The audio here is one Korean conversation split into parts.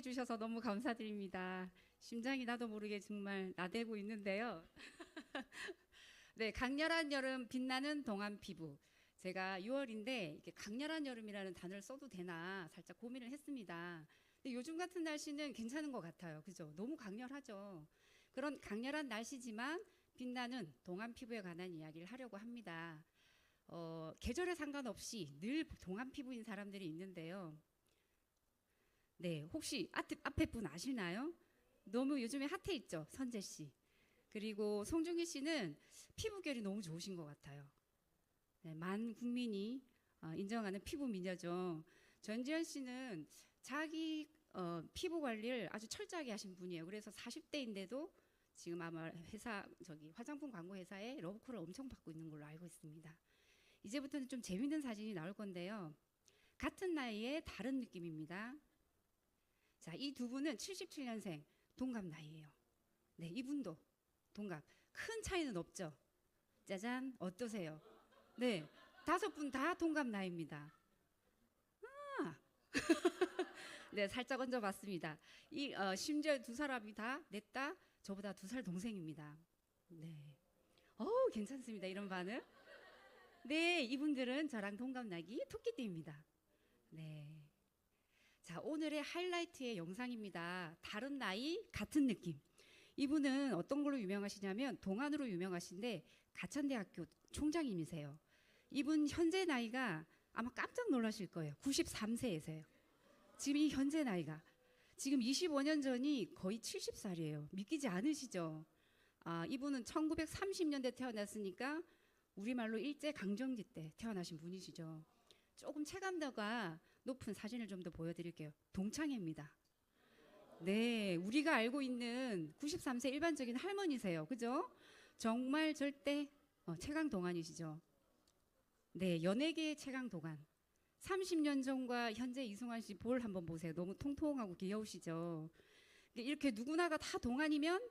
초대해 주셔서 너무 감사드립니다. 심장이 나도 모르게 정말 나대고 있는데요. 네, 강렬한 여름 빛나는 동안 피부. 제가 6월인데 이게 강렬한 여름이라는 단어를 써도 되나 살짝 고민을 했습니다. 근데 요즘 같은 날씨는 괜찮은 것 같아요. 그죠? 너무 강렬하죠. 그런 강렬한 날씨지만 빛나는 동안 피부에 관한 이야기를 하려고 합니다. 계절에 상관없이 늘 동안 피부인 사람들이 있는데요. 네, 혹시 앞에 분 아시나요? 너무 요즘에 핫해 있죠, 선재 씨. 그리고 송중기 씨는 피부결이 너무 좋으신 것 같아요. 네, 만 국민이 인정하는 피부 미녀죠. 전지현 씨는 자기 피부 관리를 아주 철저하게 하신 분이에요. 그래서 40대인데도 지금 아마 회사 저기 화장품 광고 회사에 러브콜을 엄청 받고 있는 걸로 알고 있습니다. 이제부터는 좀 재밌는 사진이 나올 건데요. 같은 나이에 다른 느낌입니다. 자, 이 두 분은 77년생 동갑 나이예요. 네, 이분도 동갑. 큰 차이는 없죠. 짜잔, 어떠세요? 네, 다섯 분 다 동갑 나이입니다. 아, 네, 살짝 얹어봤습니다. 심지어 두 사람이 다 냈다 저보다 2살 동생입니다. 네, 괜찮습니다. 이런 반응. 네, 이분들은 저랑 동갑 나기 토끼띠입니다. 네. 자, 오늘의 하이라이트의 영상입니다. 다른 나이, 같은 느낌. 이분은 어떤 걸로 유명하시냐면 동안으로 유명하신데 가천대학교 총장님이세요. 이분 현재 나이가 아마 깜짝 놀라실 거예요. 93세이세요. 지금 이 현재 나이가. 지금 25년 전이 거의 70살이에요. 믿기지 않으시죠? 이분은 1930년대 태어났으니까 우리말로 일제강점기 때 태어나신 분이시죠. 조금 체감도가 높은 사진을 좀 더 보여드릴게요. 동창입니다. 네, 우리가 알고 있는 93세 일반적인 할머니세요. 그죠? 정말 절대 최강 동안이시죠. 네, 연예계의 최강 동안. 30년 전과 현재 이승환 씨 볼 한번 보세요. 너무 통통하고 귀여우시죠. 이렇게 누구나가 다 동안이면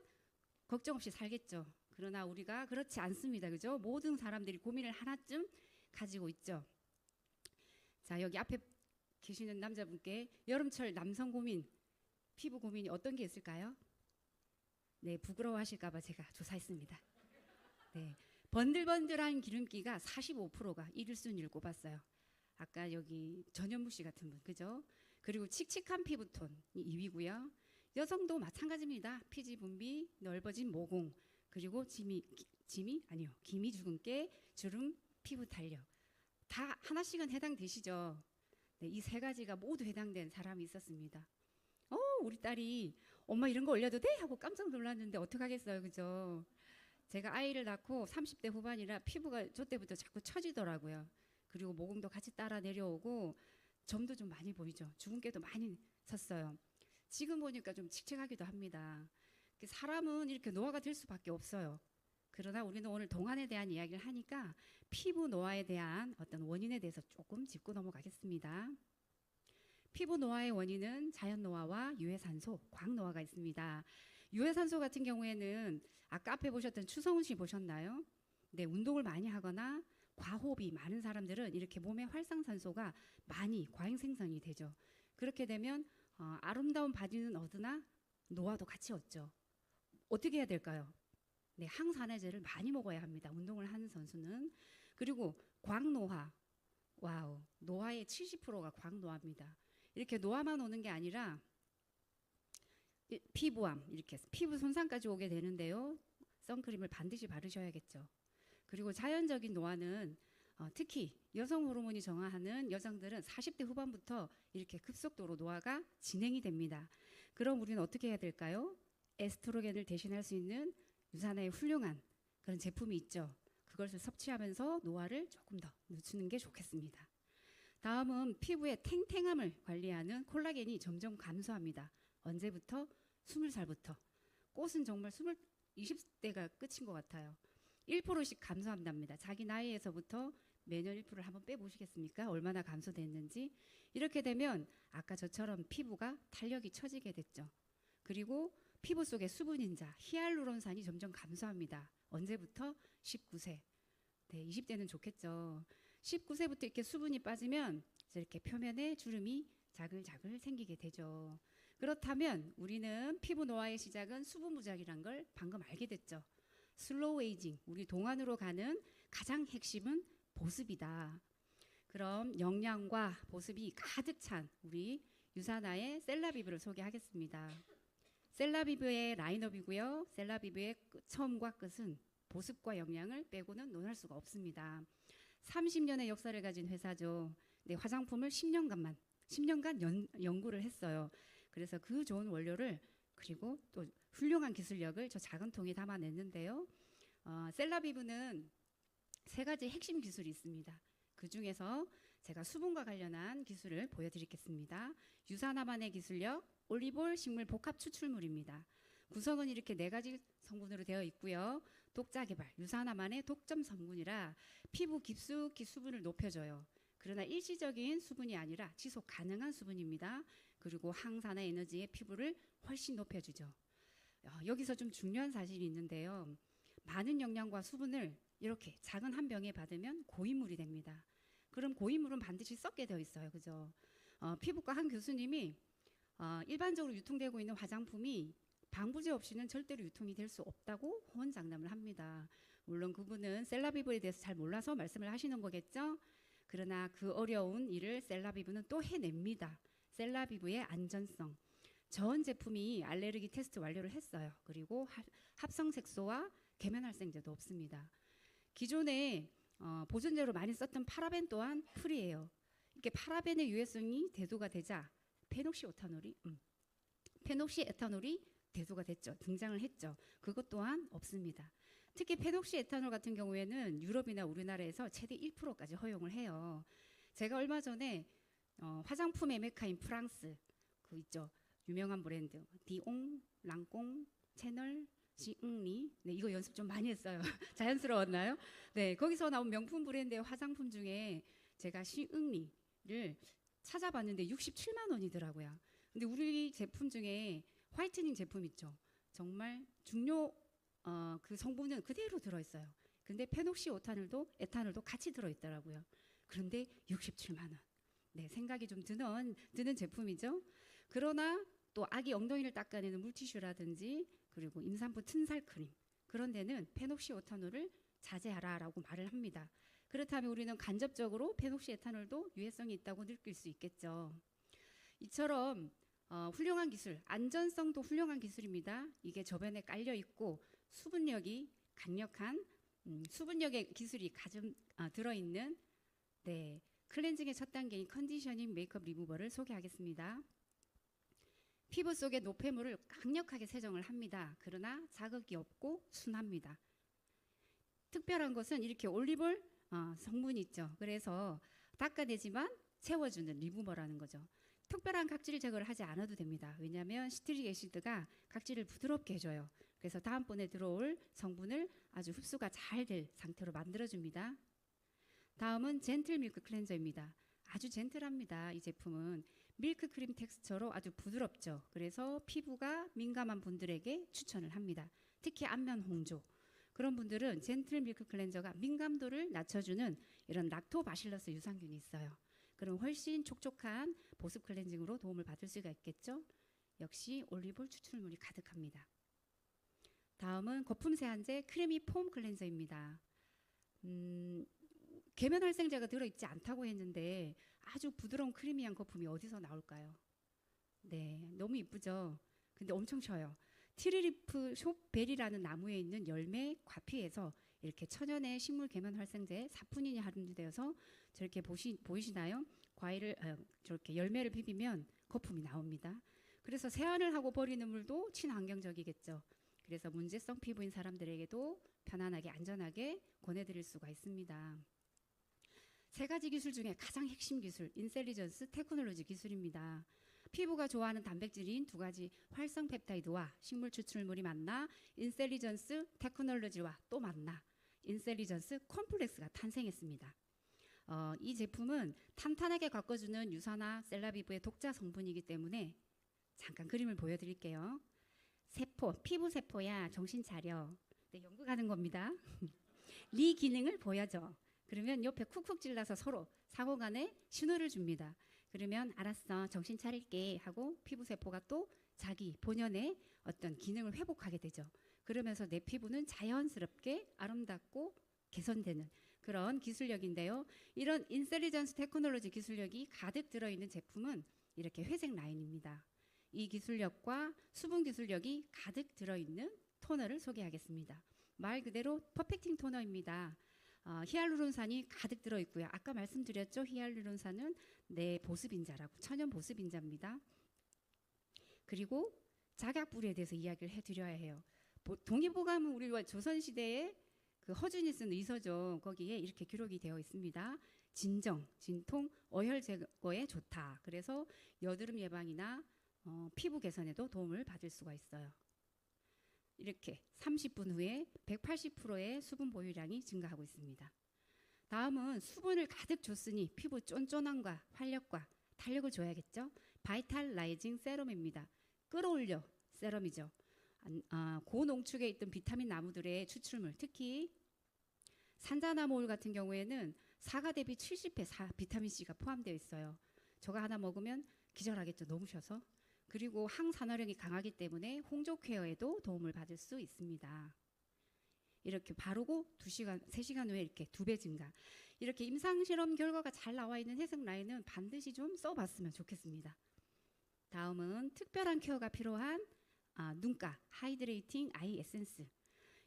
걱정 없이 살겠죠. 그러나 우리가 그렇지 않습니다. 그죠? 모든 사람들이 고민을 하나쯤 가지고 있죠. 자, 여기 앞에 계시는 남자분께 여름철 남성 고민, 피부 고민이 어떤 게 있을까요? 네, 부끄러워하실까봐 제가 조사했습니다. 네, 번들번들한 기름기가 45%가 1순위를 꼽았어요. 아까 여기 전현무 씨 같은 분, 그죠? 그리고 칙칙한 피부톤이 2위고요. 여성도 마찬가지입니다. 피지 분비, 넓어진 모공, 그리고 짐이 아니요, 기미 주근깨, 주름, 피부 탄력. 다 하나씩은 해당되시죠? 네, 이 세 가지가 모두 해당된 사람이 있었습니다. 우리 딸이 엄마 이런 거 올려도 돼? 하고 깜짝 놀랐는데 어떡하겠어요, 그죠? 제가 아이를 낳고 30대 후반이라 피부가 저 때부터 자꾸 처지더라고요. 그리고 모공도 같이 따라 내려오고 점도 좀 많이 보이죠. 주근깨도 많이 섰어요. 지금 보니까 좀 칙칙하기도 합니다. 사람은 이렇게 노화가 될 수밖에 없어요. 그러나 우리는 오늘 동안에 대한 이야기를 하니까 피부 노화에 대한 어떤 원인에 대해서 조금 짚고 넘어가겠습니다. 피부 노화의 원인은 자연 노화와 유해산소, 광노화가 있습니다. 유해산소 같은 경우에는 아까 앞에 보셨던 추성훈 씨 보셨나요? 네, 운동을 많이 하거나 과호흡이 많은 사람들은 이렇게 몸에 활성산소가 많이 과잉 생성이 되죠. 그렇게 되면 아름다운 바디는 얻으나 노화도 같이 얻죠. 어떻게 해야 될까요? 네, 항산화제를 많이 먹어야 합니다. 운동을 하는 선수는. 그리고 광노화. 와우, 노화의 70%가 광노화입니다. 이렇게 노화만 오는 게 아니라 피부암, 이렇게 피부 손상까지 오게 되는데요. 선크림을 반드시 바르셔야겠죠. 그리고 자연적인 노화는 특히 여성 호르몬이 정화하는 여성들은 40대 후반부터 이렇게 급속도로 노화가 진행이 됩니다. 그럼 우리는 어떻게 해야 될까요? 에스트로겐을 대신할 수 있는 유산화의 훌륭한 그런 제품이 있죠. 그것을 섭취하면서 노화를 조금 더 늦추는 게 좋겠습니다. 다음은 피부의 탱탱함을 관리하는 콜라겐이 점점 감소합니다. 언제부터? 20살부터. 꽃은 정말 20대가 끝인 것 같아요. 1%씩 감소한답니다. 자기 나이에서부터 매년 1%를 한번 빼보시겠습니까? 얼마나 감소됐는지. 이렇게 되면 아까 저처럼 피부가 탄력이 처지게 됐죠. 그리고 피부 속의 수분인자, 히알루론산이 점점 감소합니다. 언제부터? 19세. 네, 20대는 좋겠죠. 19세부터 이렇게 수분이 빠지면 이렇게 표면에 주름이 자글자글 생기게 되죠. 그렇다면 우리는 피부 노화의 시작은 수분 부작이란 걸 방금 알게 됐죠. 슬로우 에이징, 우리 동안으로 가는 가장 핵심은 보습이다. 그럼 영양과 보습이 가득 찬 우리 유사나의 셀라비브를 소개하겠습니다. 셀라비브의 라인업이고요. 셀라비브의 처음과 끝은 보습과 영양을 빼고는 논할 수가 없습니다. 30년의 역사를 가진 회사죠. 네, 화장품을 10년간 연구를 했어요. 그래서 그 좋은 원료를 그리고 또 훌륭한 기술력을 저 작은 통에 담아냈는데요. 셀라비브는 3가지 핵심 기술이 있습니다. 그 중에서 제가 수분과 관련한 기술을 보여드리겠습니다. 유사나만의 기술력, 올리볼 식물 복합 추출물입니다. 구성은 이렇게 4가지 성분으로 되어 있고요. 독자 개발, 유사나만의 독점 성분이라 피부 깊숙이 수분을 높여줘요. 그러나 일시적인 수분이 아니라 지속 가능한 수분입니다. 그리고 항산화 에너지의 피부를 훨씬 높여주죠. 여기서 좀 중요한 사실이 있는데요. 많은 영양과 수분을 이렇게 작은 한 병에 받으면 고인물이 됩니다. 그럼 고인물은 반드시 썩게 되어 있어요. 그죠? 피부과 한 교수님이 일반적으로 유통되고 있는 화장품이 방부제 없이는 절대로 유통이 될 수 없다고 호언장담을 합니다. 물론 그분은 셀라비브에 대해서 잘 몰라서 말씀을 하시는 거겠죠. 그러나 그 어려운 일을 셀라비브는 또 해냅니다. 셀라비브의 안전성. 전 제품이 알레르기 테스트 완료를 했어요. 그리고 합성색소와 계면활성제도 없습니다. 기존에 보존제로 많이 썼던 파라벤 또한 프리예요. 이렇게 파라벤의 유해성이 대두가 되자 페녹시에탄올이 대두가 됐죠. 등장을 했죠. 그것 또한 없습니다. 특히 페녹시에탄올 같은 경우에는 유럽이나 우리나라에서 최대 1%까지 허용을 해요. 제가 얼마 전에 화장품의 메카인 프랑스 그 있죠. 유명한 브랜드 디옹, 랑꽁, 채널, 시응리. 네, 이거 연습 좀 많이 했어요. 자연스러웠나요? 네, 거기서 나온 명품 브랜드의 화장품 중에 제가 시응리를 찾아봤는데 67만 원이더라고요. 근데 우리 제품 중에 화이트닝 제품 있죠. 정말 중요 그 성분은 그대로 들어있어요. 근데 에탄올도 같이 들어있더라고요. 그런데 67만 원. 네, 생각이 좀 드는 제품이죠. 그러나 또 아기 엉덩이를 닦아내는 물티슈라든지 그리고 임산부 튼살 크림 그런 데는 페녹시에탄올을 자제하라라고 말을 합니다. 그렇다면 우리는 간접적으로 페녹시에탄올도 유해성이 있다고 느낄 수 있겠죠. 이처럼 훌륭한 기술, 안전성도 훌륭한 기술입니다. 이게 저변에 깔려 있고 수분력이 강력한 수분력의 기술이 가좀 들어있는 네, 클렌징의 첫 단계인 컨디셔닝 메이크업 리무버를 소개하겠습니다. 피부 속의 노폐물을 강력하게 세정을 합니다. 그러나 자극이 없고 순합니다. 특별한 것은 이렇게 올리볼 성분이 있죠. 그래서 닦아내지만 채워주는 리무버라는 거죠. 특별한 각질 제거를 하지 않아도 됩니다. 왜냐하면 시트릭 애시드가 각질을 부드럽게 해줘요. 그래서 다음번에 들어올 성분을 아주 흡수가 잘 될 상태로 만들어줍니다. 다음은 젠틀 밀크 클렌저입니다. 아주 젠틀합니다. 이 제품은 밀크크림 텍스처로 아주 부드럽죠. 그래서 피부가 민감한 분들에게 추천을 합니다. 특히 안면 홍조 그런 분들은 젠틀 밀크 클렌저가 민감도를 낮춰주는 이런 락토바실러스 유산균이 있어요. 그럼 훨씬 촉촉한 보습 클렌징으로 도움을 받을 수가 있겠죠. 역시 올리볼 추출물이 가득합니다. 다음은 거품 세안제 크리미 폼 클렌저입니다. 계면활성제가 들어있지 않다고 했는데 아주 부드러운 크리미한 거품이 어디서 나올까요? 네, 너무 이쁘죠? 근데 엄청 쉬어요. 트리리프 숍베리라는 나무에 있는 열매 과피에서 이렇게 천연의 식물 계면활성제 사포닌이 함유되어서 저렇게 보이시나요? 과일을 저렇게 열매를 비비면 거품이 나옵니다. 그래서 세안을 하고 버리는 물도 친환경적이겠죠. 그래서 문제성 피부인 사람들에게도 편안하게 안전하게 권해드릴 수가 있습니다. 3가지 기술 중에 가장 핵심 기술 인셀리전스 테크놀로지 기술입니다. 피부가 좋아하는 단백질인 2가지 활성 펩타이드와 식물 추출물이 만나 인셀리전스 테크놀로지와 또 만나 인셀리전스 콤플렉스가 탄생했습니다. 이 제품은 탄탄하게 가꿔주는 유산화 셀라비브의 독자 성분이기 때문에 잠깐 그림을 보여드릴게요. 피부 세포야 정신 차려. 네, 연구 가는 겁니다. 리 기능을 보여줘. 그러면 옆에 쿡쿡 찔러서 서로 상호간에 신호를 줍니다. 그러면 알았어, 정신 차릴게 하고 피부 세포가 또 자기 본연의 어떤 기능을 회복하게 되죠. 그러면서 내 피부는 자연스럽게 아름답고 개선되는 그런 기술력인데요. 이런 인텔리전스 테크놀로지 기술력이 가득 들어있는 제품은 이렇게 회색 라인입니다. 이 기술력과 수분 기술력이 가득 들어있는 토너를 소개하겠습니다. 말 그대로 퍼펙팅 토너입니다. 히알루론산이 가득 들어있고요. 아까 말씀드렸죠. 히알루론산은 내 보습인자라고, 천연 보습인자입니다. 그리고 작약불에 대해서 이야기를 해드려야 해요. 동의보감은 우리 조선시대에 그 허준이 쓴 의서죠. 거기에 이렇게 기록이 되어 있습니다. 진정, 진통, 어혈 제거에 좋다. 그래서 여드름 예방이나 피부 개선에도 도움을 받을 수가 있어요. 이렇게 30분 후에 180%의 수분 보유량이 증가하고 있습니다. 다음은 수분을 가득 줬으니 피부 쫀쫀함과 활력과 탄력을 줘야겠죠. 바이탈라이징 세럼입니다. 끌어올려 세럼이죠. 고농축에 있던 비타민 나무들의 추출물, 특히 산자나무 오일 같은 경우에는 사과 대비 70배 비타민C가 포함되어 있어요. 저거 하나 먹으면 기절하겠죠. 너무 쉬어서. 그리고 항산화력이 강하기 때문에 홍조 케어에도 도움을 받을 수 있습니다. 이렇게 바르고 2시간, 3시간 후에 이렇게 2배 증가. 이렇게 임상실험 결과가 잘 나와 있는 회색 라인은 반드시 좀 써봤으면 좋겠습니다. 다음은 특별한 케어가 필요한 눈가 하이드레이팅 아이 에센스.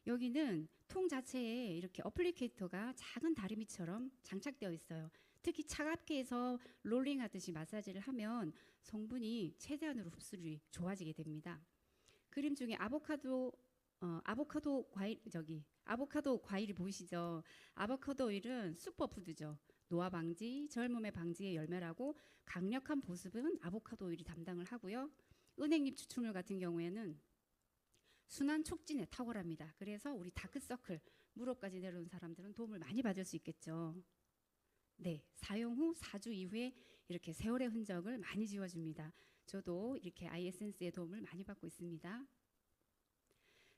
여기는 통 자체에 이렇게 어플리케이터가 작은 다리미처럼 장착되어 있어요. 특히 차갑게 해서 롤링하듯이 마사지를 하면 성분이 최대한으로 흡수율이 좋아지게 됩니다. 그림 중에 아보카도 과일이 보이시죠? 아보카도 오일은 슈퍼푸드죠. 노화 방지, 젊음의 방지에 열매라고 강력한 보습은 아보카도 오일이 담당을 하고요. 은행잎 추출물 같은 경우에는 순환 촉진에 탁월합니다. 그래서 우리 다크서클, 무릎까지 내려온 사람들은 도움을 많이 받을 수 있겠죠. 네, 사용 후 4주 이후에 이렇게 세월의 흔적을 많이 지워줍니다. 저도 이렇게 아이에센스의 도움을 많이 받고 있습니다.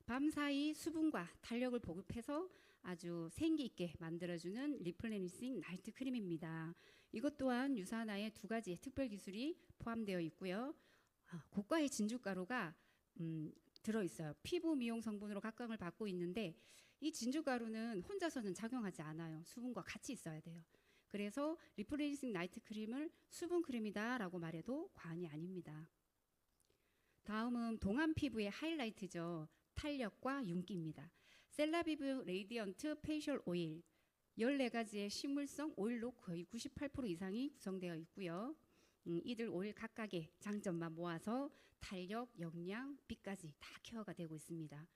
밤사이 수분과 탄력을 보급해서 아주 생기 있게 만들어주는 리플레니싱 나이트 크림입니다. 이것 또한 유산화의 2가지의 특별 기술이 포함되어 있고요. 고가의 진주가루가 들어있어요. 피부 미용 성분으로 각광을 받고 있는데 이 진주가루는 혼자서는 작용하지 않아요. 수분과 같이 있어야 돼요. 그래서 리플레니싱 나이트 크림을 수분 크림이다 라고 말해도 과언이 아닙니다. 다음은 동안 피부의 하이라이트죠. 탄력과 윤기입니다. 셀라비브 레이디언트 페이셜 오일 14가지의 식물성 오일로 거의 98% 이상이 구성되어 있고요. 이들 오일 각각의 장점만 모아서 탄력, 영양, 빛까지 다 케어가 되고 있습니다.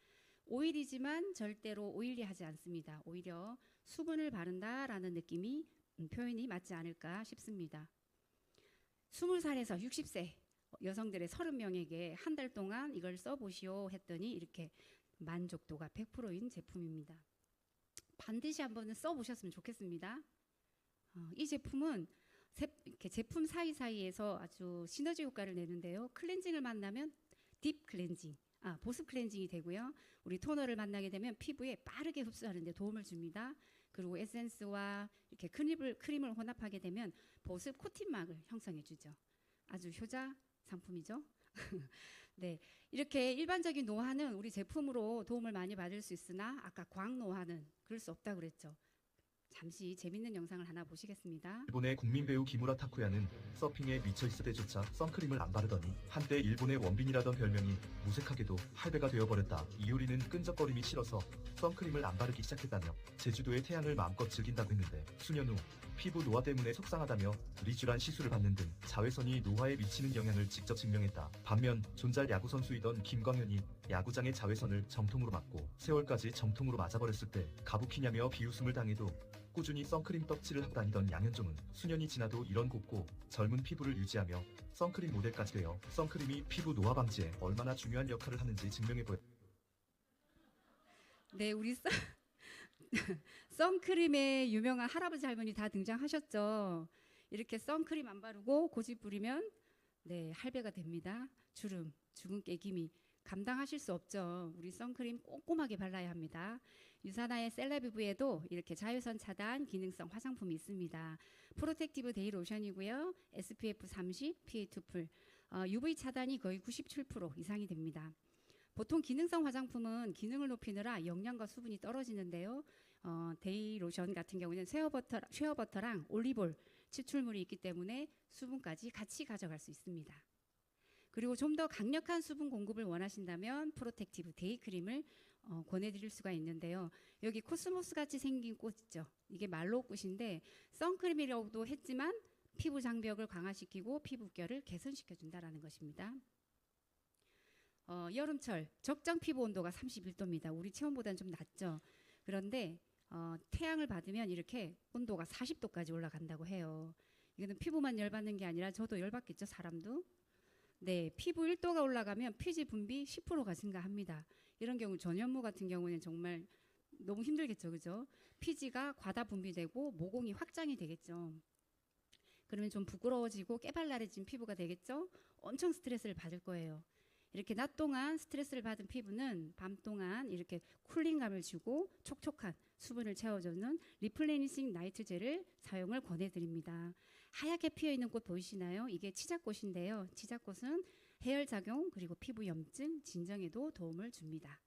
오일이지만 절대로 오일리하지 않습니다. 오히려 수분을 바른다라는 느낌이 표현이 맞지 않을까 싶습니다. 20살에서 60세 여성들의 30명에게 한 달 동안 이걸 써보시오 했더니 이렇게 만족도가 100%인 제품입니다. 반드시 한번 써보셨으면 좋겠습니다. 이 제품은 이렇게 제품 사이사이에서 아주 시너지 효과를 내는데요. 클렌징을 만나면 딥 클렌징, 보습 클렌징이 되고요. 우리 토너를 만나게 되면 피부에 빠르게 흡수하는 데 도움을 줍니다. 그리고 에센스와 이렇게 크림을 혼합하게 되면 보습 코팅막을 형성해 주죠. 아주 효자 상품이죠. 네, 이렇게 일반적인 노화는 우리 제품으로 도움을 많이 받을 수 있으나 아까 광노화는 그럴 수 없다고 그랬죠. 잠시 재밌는 영상을 하나 보시겠습니다. 일본의 국민 배우 기무라 타쿠야는 서핑에 미쳐있을 때조차 선크림을 안 바르더니 한때 일본의 원빈이라던 별명이 무색하게도 할배가 되어버렸다. 이효리는 끈적거림이 싫어서 선크림을 안 바르기 시작했다며 제주도의 태양을 마음껏 즐긴다고 했는데 수년 후 피부 노화 때문에 속상하다며 리쥬란 시술을 받는 등 자외선이 노화에 미치는 영향을 직접 증명했다. 반면 존잘 야구 선수이던 김광현이 야구장의 자외선을 정통으로 맞고 세월까지 정통으로 맞아버렸을 때 가부키냐며 비웃음을 당해도 꾸준히 선크림 떡칠을 하고 다니던 양현종은 수년이 지나도 이런 곱고 젊은 피부를 유지하며 선크림 모델까지 되어 선크림이 피부 노화 방지에 얼마나 중요한 역할을 하는지 증명해보였다. 네, 우리 선크림에 유명한 할아버지 할머니 다 등장하셨죠. 이렇게 선크림 안 바르고 고집 부리면 네, 할배가 됩니다. 주름, 주근 깨김이 감당하실 수 없죠. 우리 선크림 꼼꼼하게 발라야 합니다. 유사나의 셀라비브에도 이렇게 자외선 차단 기능성 화장품이 있습니다. 프로텍티브 데이 로션이고요. SPF 30, PA2 풀, UV 차단이 거의 97% 이상이 됩니다. 보통 기능성 화장품은 기능을 높이느라 영양과 수분이 떨어지는데요. 데이 로션 같은 경우는 쉐어버터랑 올리브올 추출물이 있기 때문에 수분까지 같이 가져갈 수 있습니다. 그리고 좀 더 강력한 수분 공급을 원하신다면 프로텍티브 데이 크림을 권해드릴 수가 있는데요. 여기 코스모스 같이 생긴 꽃 있죠. 이게 말로 꽃인데 선크림이라고도 했지만 피부 장벽을 강화시키고 피부결을 개선시켜준다는 것입니다. 여름철 적정 피부 온도가 31도입니다. 우리 체온보다는 좀 낮죠. 그런데 태양을 받으면 이렇게 온도가 40도까지 올라간다고 해요. 이거는 피부만 열받는 게 아니라 저도 열받겠죠, 사람도. 네, 피부 1도가 올라가면 피지 분비 10%가 증가합니다. 이런 경우 전현무 같은 경우는 정말 너무 힘들겠죠, 그죠? 피지가 과다 분비되고 모공이 확장이 되겠죠. 그러면 좀 부끄러워지고 깨발랄해진 피부가 되겠죠? 엄청 스트레스를 받을 거예요. 이렇게 낮 동안 스트레스를 받은 피부는 밤 동안 이렇게 쿨링감을 주고 촉촉한 수분을 채워주는 리플레니싱 나이트 젤을 사용을 권해드립니다. 하얗게 피어있는 꽃 보이시나요? 이게 치자꽃인데요. 치자꽃은 해열작용 그리고 피부 염증 진정에도 도움을 줍니다.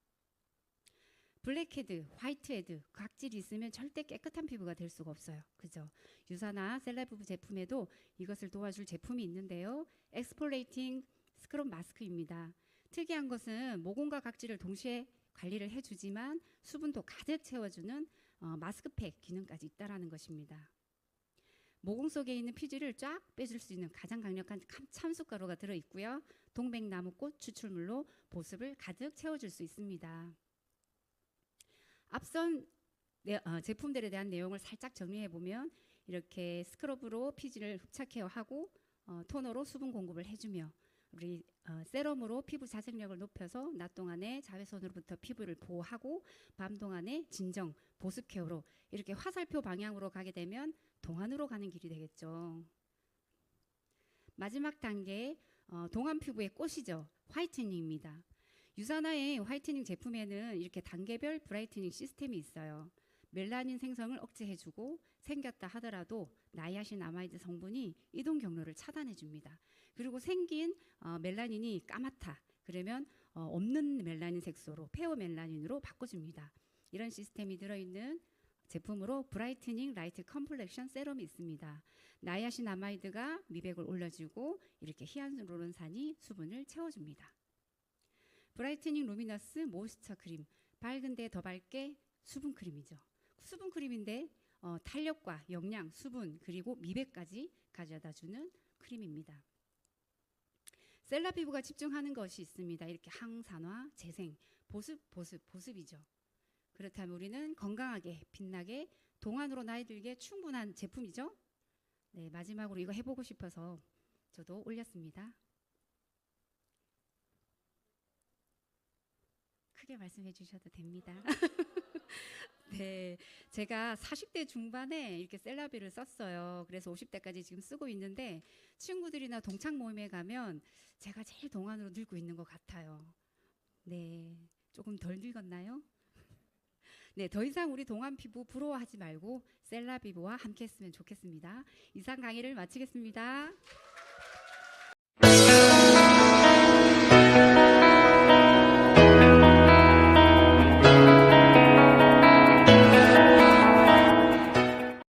블랙헤드, 화이트헤드, 각질이 있으면 절대 깨끗한 피부가 될 수가 없어요. 그죠? 유사나 셀라비브 제품에도 이것을 도와줄 제품이 있는데요. 엑스폴레이팅 스크럽 마스크입니다. 특이한 것은 모공과 각질을 동시에 관리를 해주지만 수분도 가득 채워주는 마스크팩 기능까지 있다는 것입니다. 모공 속에 있는 피지를 쫙 빼줄 수 있는 가장 강력한 참숯가루가 들어있고요. 동백나무꽃 추출물로 보습을 가득 채워줄 수 있습니다. 앞선 제품들에 대한 내용을 살짝 정리해보면 이렇게 스크럽으로 피지를 흡착 케어하고 토너로 수분 공급을 해주며 우리 세럼으로 피부 자생력을 높여서 낮 동안에 자외선으로부터 피부를 보호하고 밤 동안에 진정, 보습 케어로 이렇게 화살표 방향으로 가게 되면 동안으로 가는 길이 되겠죠. 마지막 단계 동안 피부의 꽃이죠. 화이트닝입니다. 유사나의 화이트닝 제품에는 이렇게 단계별 브라이트닝 시스템이 있어요. 멜라닌 생성을 억제해주고 생겼다 하더라도 나이아신아마이드 성분이 이동 경로를 차단해줍니다. 그리고 생긴 멜라닌이 까맣다. 그러면 없는 멜라닌 색소로 페어 멜라닌으로 바꿔줍니다. 이런 시스템이 들어있는 제품으로 브라이트닝 라이트 컴플렉션 세럼이 있습니다. 나이아신아마이드가 미백을 올려주고 이렇게 히알루론산이 수분을 채워줍니다. 브라이트닝 루미너스 모이스처 크림, 밝은데 더 밝게 수분 크림이죠. 수분 크림인데 탄력과 영양, 수분 그리고 미백까지 가져다주는 크림입니다. 셀라피부가 집중하는 것이 있습니다. 이렇게 항산화, 재생, 보습이죠. 그렇다면 우리는 건강하게 빛나게 동안으로 나이 들게 충분한 제품이죠. 네, 마지막으로 이거 해보고 싶어서 저도 올렸습니다. 크게 말씀해 주셔도 됩니다. 네, 제가 40대 중반에 이렇게 셀라비를 썼어요. 그래서 50대까지 지금 쓰고 있는데 친구들이나 동창 모임에 가면 제가 제일 동안으로 늙고 있는 것 같아요. 네, 조금 덜 늙었나요? 네, 더 이상 우리 동안 피부 부러워하지 말고 셀라비브와 함께 했으면 좋겠습니다. 이상 강의를 마치겠습니다.